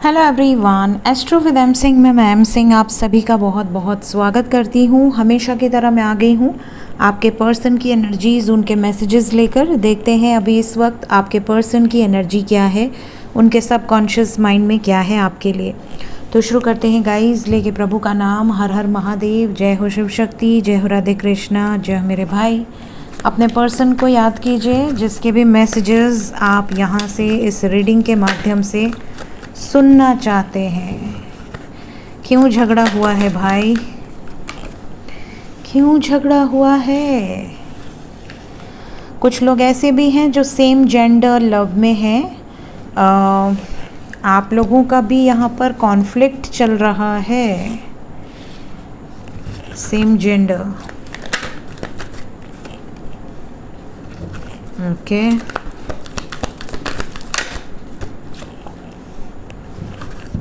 Hello everyone, astro with M Singh में मैं M Singh आप सभी का बहुत बहुत स्वागत करती हूँ। हमेशा की तरह मैं आ गई हूँ आपके पर्सन की एनर्जीज़, उनके मैसेजेस लेकर। देखते हैं अभी इस वक्त आपके पर्सन की एनर्जी क्या है, उनके सबकॉन्शियस माइंड में क्या है आपके लिए। तो शुरू करते हैं गाइस, लेके प्रभु का नाम। हर हर महादेव, जय हो शिव शक्ति, जय हो राधे कृष्णा, जय हो मेरे भाई। अपने पर्सन को याद कीजिए जिसके भी मैसेजेस आप यहाँ से इस रीडिंग के माध्यम से सुनना चाहते हैं। क्यों झगड़ा हुआ है भाई, क्यों झगड़ा हुआ है? कुछ लोग ऐसे भी हैं जो सेम जेंडर लव में हैं। आप लोगों का भी यहाँ पर कॉन्फ्लिक्ट चल रहा है। Same gender, okay.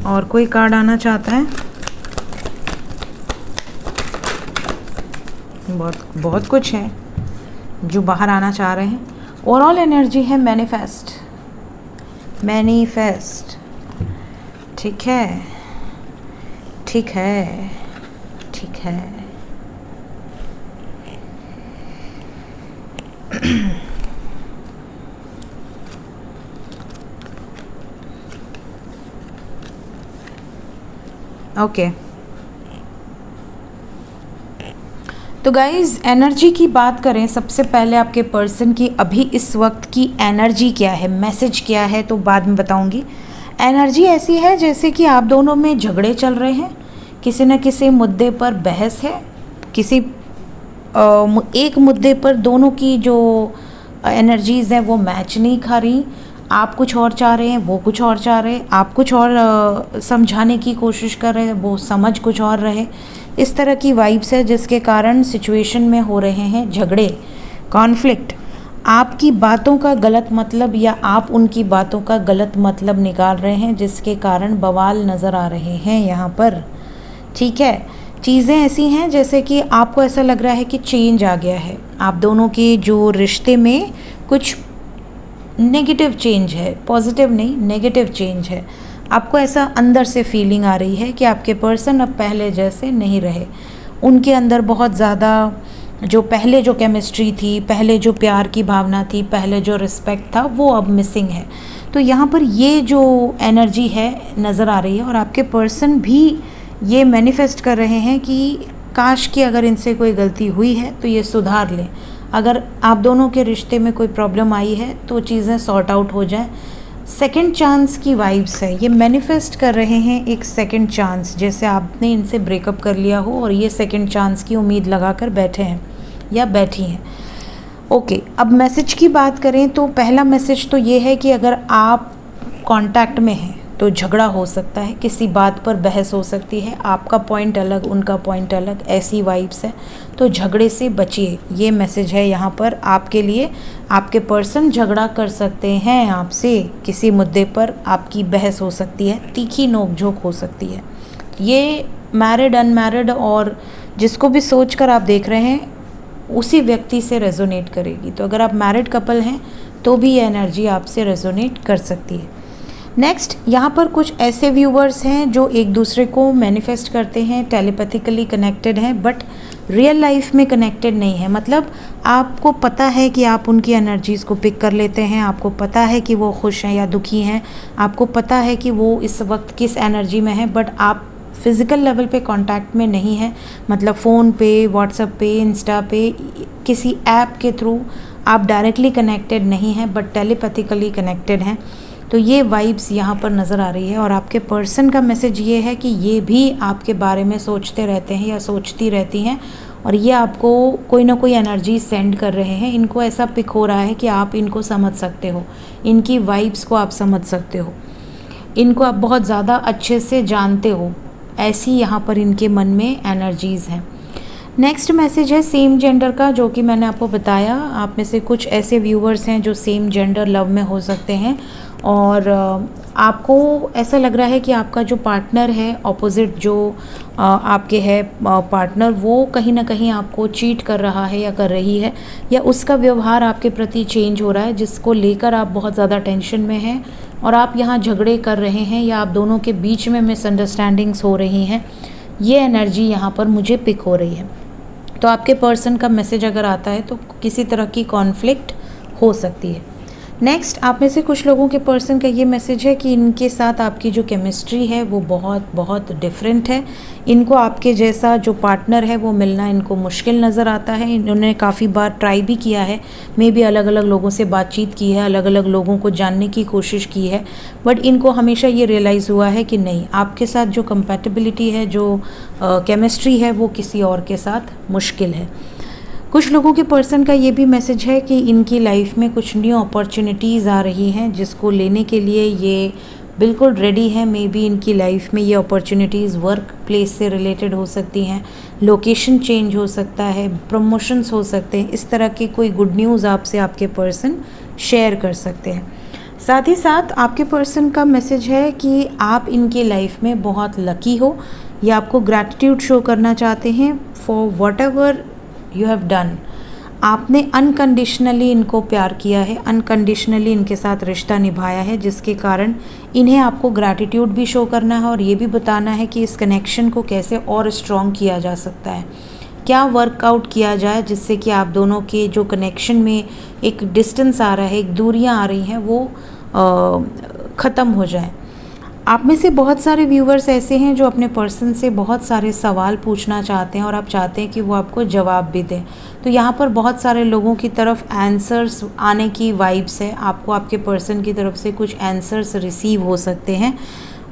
और कोई कार्ड आना चाहता है? बहुत कुछ है जो बाहर आना चाह रहे हैं। ओवरऑल एनर्जी है मैनिफेस्ट, मैनिफेस्ट। ठीक है, ठीक है, ठीक है। ओके तो गाइज़, एनर्जी की बात करें सबसे पहले आपके पर्सन की अभी इस वक्त की एनर्जी क्या है, मैसेज क्या है, तो बाद में बताऊंगी। एनर्जी ऐसी है जैसे कि आप दोनों में झगड़े चल रहे हैं, किसी न किसी मुद्दे पर बहस है, किसी एक मुद्दे पर दोनों की जो एनर्जीज़ हैं वो मैच नहीं खा रही। आप कुछ और चाह रहे हैं, वो कुछ और चाह रहे हैं। आप कुछ और समझाने की कोशिश कर रहे हैं, वो समझ कुछ और रहे। इस तरह की वाइब्स है जिसके कारण सिचुएशन में हो रहे हैं झगड़े, कॉन्फ्लिक्ट। आपकी बातों का गलत मतलब या आप उनकी बातों का गलत मतलब निकाल रहे हैं, जिसके कारण बवाल नज़र आ रहे हैं यहाँ पर। ठीक है, चीज़ें ऐसी हैं जैसे कि आपको ऐसा लग रहा है कि चेंज आ गया है। आप दोनों के जो रिश्ते में कुछ नेगेटिव चेंज है, पॉजिटिव नहीं, नेगेटिव चेंज है। आपको ऐसा अंदर से फीलिंग आ रही है कि आपके पर्सन अब पहले जैसे नहीं रहे। उनके अंदर बहुत ज़्यादा जो पहले जो केमिस्ट्री थी, पहले जो प्यार की भावना थी, पहले जो रिस्पेक्ट था, वो अब मिसिंग है। तो यहाँ पर ये जो एनर्जी है नज़र आ रही है, और आपके पर्सन भी ये मैनिफेस्ट कर रहे हैं कि काश कि अगर इनसे कोई गलती हुई है तो ये सुधार लें। अगर आप दोनों के रिश्ते में कोई प्रॉब्लम आई है तो चीज़ें सॉर्ट आउट हो जाए। सेकंड चांस की वाइब्स है, ये मैनिफेस्ट कर रहे हैं एक सेकंड चांस, जैसे आपने इनसे ब्रेकअप कर लिया हो और ये सेकंड चांस की उम्मीद लगाकर बैठे हैं या बैठी हैं। ओके, अब मैसेज की बात करें तो पहला मैसेज तो ये है कि अगर आप कांटेक्ट में हैं तो झगड़ा हो सकता है, किसी बात पर बहस हो सकती है, आपका पॉइंट अलग, उनका पॉइंट अलग, ऐसी वाइब्स है। तो झगड़े से बचिए, ये मैसेज है यहाँ पर आपके लिए। आपके पर्सन झगड़ा कर सकते हैं आपसे, किसी मुद्दे पर आपकी बहस हो सकती है, तीखी नोकझोंक हो सकती है। ये मैरिड, अनमैरिड और जिसको भी सोच कर आप देख रहे हैं उसी व्यक्ति से रेजोनेट करेगी। तो अगर आप मैरिड कपल हैं तो भी ये एनर्जी आपसे रेजोनेट कर सकती है। नेक्स्ट, यहाँ पर कुछ ऐसे व्यूवर्स हैं जो एक दूसरे को मैनिफेस्ट करते हैं, टेलीपैथिकली कनेक्टेड हैं, बट रियल लाइफ में कनेक्टेड नहीं है। मतलब आपको पता है कि आप उनकी एनर्जीज़ को पिक कर लेते हैं, आपको पता है कि वो खुश हैं या दुखी हैं, आपको पता है कि वो इस वक्त किस एनर्जी में है, बट आप फिज़िकल लेवल पे कांटेक्ट में नहीं है। मतलब फ़ोन पे, व्हाट्सएप पे, इंस्टा पे, किसी ऐप के थ्रू आप डायरेक्टली कनेक्टेड नहीं हैं, बट टेलीपैथिकली कनेक्टेड हैं। तो ये वाइब्स यहाँ पर नज़र आ रही है। और आपके पर्सन का मैसेज ये है कि ये भी आपके बारे में सोचते रहते हैं या सोचती रहती हैं, और ये आपको कोई ना कोई एनर्जी सेंड कर रहे हैं। इनको ऐसा पिक हो रहा है कि आप इनको समझ सकते हो, इनकी वाइब्स को आप समझ सकते हो, इनको आप बहुत ज़्यादा अच्छे से जानते हो, ऐसी यहाँ पर इनके मन में एनर्जीज़ हैं। नेक्स्ट मैसेज है सेम जेंडर का, जो कि मैंने आपको बताया। आप में से कुछ ऐसे व्यूवर्स हैं जो सेम जेंडर लव में हो सकते हैं, और आपको ऐसा लग रहा है कि आपका जो पार्टनर है, ऑपोजिट जो आपके है पार्टनर, वो कहीं ना कहीं आपको चीट कर रहा है या कर रही है, या उसका व्यवहार आपके प्रति चेंज हो रहा है, जिसको लेकर आप बहुत ज़्यादा टेंशन में हैं, और आप यहाँ झगड़े कर रहे हैं या आप दोनों के बीच में मिसअंडरस्टैंडिंग्स हो रही हैं, ये एनर्जी यहाँ पर मुझे पिक हो रही है। तो आपके पर्सन का मैसेज अगर आता है तो किसी तरह की कॉन्फ्लिक्ट हो सकती है। नेक्स्ट, आप में से कुछ लोगों के पर्सन का ये मैसेज है कि इनके साथ आपकी जो केमिस्ट्री है वो बहुत बहुत डिफरेंट है। इनको आपके जैसा जो पार्टनर है वो मिलना इनको मुश्किल नज़र आता है। इन्होंने काफ़ी बार ट्राई भी किया है, मे भी अलग अलग लोगों से बातचीत की है, अलग अलग लोगों को जानने की कोशिश की है, बट इनको हमेशा ये रियलाइज़ हुआ है कि नहीं, आपके साथ जो कंपैटिबिलिटी है, जो केमिस्ट्री है, वो किसी और के साथ मुश्किल है। कुछ लोगों के पर्सन का ये भी मैसेज है कि इनकी लाइफ में कुछ न्यू अपॉर्चुनिटीज़ आ रही हैं जिसको लेने के लिए ये बिल्कुल रेडी है। मे बी इनकी लाइफ में ये अपॉर्चुनिटीज़ वर्क प्लेस से रिलेटेड हो सकती हैं, लोकेशन चेंज हो सकता है, प्रमोशंस हो सकते हैं, इस तरह की कोई गुड न्यूज़ आपसे आपके पर्सन शेयर कर सकते हैं। साथ ही साथ आपके पर्सन का मैसेज है कि आप इनकी लाइफ में बहुत लकी हो, या आपको ग्रैटिट्यूड शो करना चाहते हैं for what ever you have done. आपने अनकंडीशनली इनको प्यार किया है, अनकंडीशनली इनके साथ रिश्ता निभाया है, जिसके कारण इन्हें आपको ग्रैटिट्यूड भी शो करना है और ये भी बताना है कि इस कनेक्शन को कैसे और स्ट्रॉन्ग किया जा सकता है, क्या वर्कआउट किया जाए जिससे कि आप दोनों के जो कनेक्शन में एक डिस्टेंस आ रहा है, एक दूरियां आ रही हैं, वो ख़त्म हो जाए। आप में से बहुत सारे व्यूवर्स ऐसे हैं जो अपने पर्सन से बहुत सारे सवाल पूछना चाहते हैं और आप चाहते हैं कि वो आपको जवाब भी दें। तो यहाँ पर बहुत सारे लोगों की तरफ आंसर्स आने की वाइब्स है। आपको आपके पर्सन की तरफ से कुछ आंसर्स रिसीव हो सकते हैं।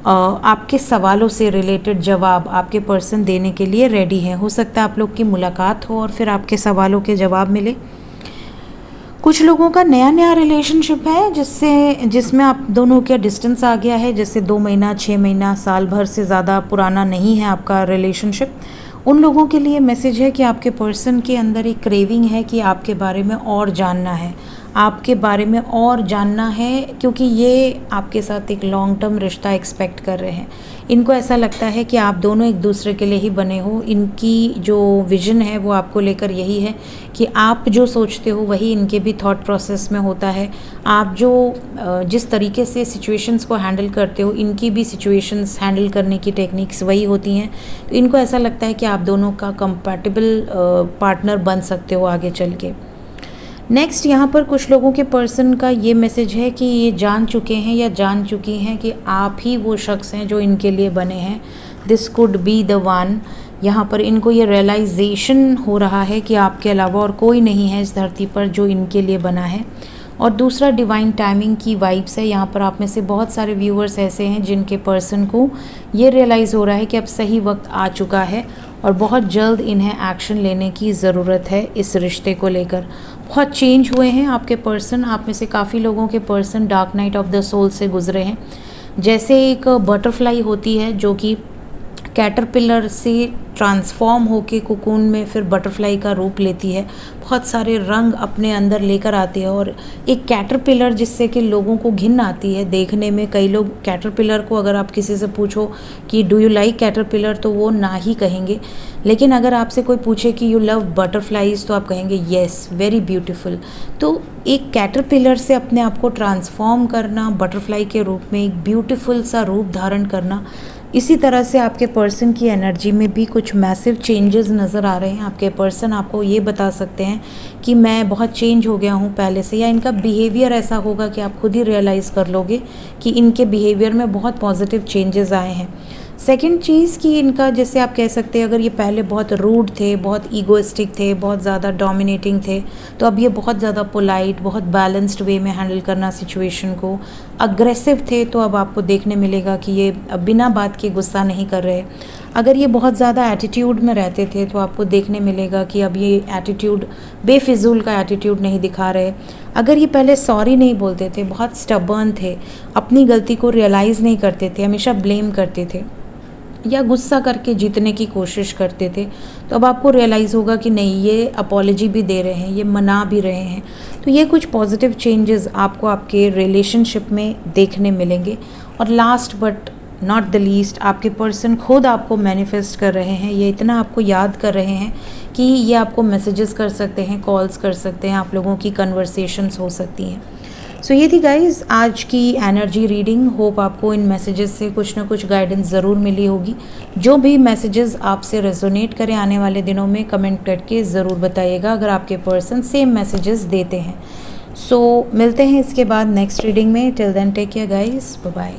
आपके सवालों से रिलेटेड जवाब आपके पर्सन देने के लिए रेडी है। हो सकता है आप लोग की मुलाकात हो और फिर आपके सवालों के जवाब मिले। कुछ लोगों का नया रिलेशनशिप है जिसमें आप दोनों का डिस्टेंस आ गया है, जैसे 2 महीना, 6 महीना, साल भर से ज़्यादा पुराना नहीं है आपका रिलेशनशिप। उन लोगों के लिए मैसेज है कि आपके पर्सन के अंदर एक क्रेविंग है कि आपके बारे में और जानना है, आपके बारे में और जानना है, क्योंकि ये आपके साथ एक लॉन्ग टर्म रिश्ता एक्सपेक्ट कर रहे हैं। इनको ऐसा लगता है कि आप दोनों एक दूसरे के लिए ही बने हो। इनकी जो विज़न है वो आपको लेकर यही है कि आप जो सोचते हो वही इनके भी थॉट प्रोसेस में होता है। आप जो जिस तरीके से सिचुएशंस को हैंडल करते हो, इनकी भी सिचुएशंस हैंडल करने की टेक्निक्स वही होती हैं। तो इनको ऐसा लगता है कि आप दोनों का कंपैटिबल पार्टनर बन सकते हो आगे चल के। नेक्स्ट, यहाँ पर कुछ लोगों के पर्सन का ये मैसेज है कि ये जान चुके हैं या जान चुकी हैं कि आप ही वो शख्स हैं जो इनके लिए बने हैं। This could be the one. यहाँ पर इनको ये रियलाइजेशन हो रहा है कि आपके अलावा और कोई नहीं है इस धरती पर जो इनके लिए बना है। और दूसरा, डिवाइन टाइमिंग की वाइब्स है। यहाँ पर आप में से बहुत सारे व्यूअर्स ऐसे हैं जिनके पर्सन को ये रियलाइज़ हो रहा है कि अब सही वक्त आ चुका है और बहुत जल्द इन्हें एक्शन लेने की ज़रूरत है इस रिश्ते को लेकर। बहुत चेंज हुए हैं आपके पर्सन। आप में से काफ़ी लोगों के person dark night of the soul से गुजरे हैं। जैसे एक बटरफ्लाई होती है जो कि कैटरपिलर से ट्रांसफॉर्म होके कोकून में फिर बटरफ्लाई का रूप लेती है, बहुत सारे रंग अपने अंदर लेकर आती है। और एक कैटरपिलर जिससे कि लोगों को घिन आती है देखने में। कई लोग कैटरपिलर को, अगर आप किसी से पूछो कि डू यू लाइक कैटरपिलर, तो वो ना ही कहेंगे। लेकिन अगर आपसे कोई पूछे कि यू लव बटरफ्लाइज, तो आप कहेंगे येस, वेरी ब्यूटीफुल। तो एक कैटरपिलर से अपने आप को ट्रांसफॉर्म करना, बटरफ्लाई के रूप में एक ब्यूटीफुल सा रूप धारण करना, इसी तरह से आपके पर्सन की एनर्जी में भी कुछ मैसिव चेंजेस नज़र आ रहे हैं। आपके पर्सन आपको ये बता सकते हैं कि मैं बहुत चेंज हो गया हूँ पहले से, या इनका बिहेवियर ऐसा होगा कि आप खुद ही रियलाइज़ कर लोगे कि इनके बिहेवियर में बहुत पॉजिटिव चेंजेस आए हैं। सेकंड चीज़ कि इनका, जैसे आप कह सकते हैं, अगर ये पहले बहुत रूड थे, बहुत ईगोइस्टिक थे, बहुत ज़्यादा डोमिनेटिंग थे, तो अब ये बहुत ज़्यादा पोलाइट, बहुत बैलेंस्ड वे में हैंडल करना सिचुएशन को। अग्रेसिव थे तो अब आपको देखने मिलेगा कि ये बिना बात के गुस्सा नहीं कर रहे। अगर ये बहुत ज़्यादा एटीट्यूड में रहते थे तो आपको देखने मिलेगा कि अब ये एटीट्यूड, बेफिजूल का एटीट्यूड नहीं दिखा रहे। अगर ये पहले सॉरी नहीं बोलते थे, बहुत स्टबर्न थे, अपनी गलती को रियलाइज़ नहीं करते थे, हमेशा ब्लेम करते थे या गुस्सा करके जीतने की कोशिश करते थे, तो अब आपको रियलाइज़ होगा कि नहीं, ये अपॉलॉजी भी दे रहे हैं, ये मना भी रहे हैं। तो ये कुछ पॉजिटिव चेंजेस आपको आपके रिलेशनशिप में देखने मिलेंगे। और last but not the least, आपके पर्सन खुद आपको मैनिफेस्ट कर रहे हैं। ये इतना आपको याद कर रहे हैं कि ये आपको मैसेजेस कर सकते हैं, कॉल्स कर सकते हैं, आप लोगों की कन्वर्सेशंस हो सकती हैं। सो ये थी गाइज आज की एनर्जी रीडिंग। होप आपको इन मैसेजेस से कुछ ना कुछ गाइडेंस ज़रूर मिली होगी। जो भी मैसेजेस आपसे रेजोनेट करें आने वाले दिनों में कमेंट करके ज़रूर बताइएगा अगर आपके पर्सन सेम मैसेजेस देते हैं। सो मिलते हैं इसके बाद नेक्स्ट रीडिंग में। Till then take care guys, bye bye.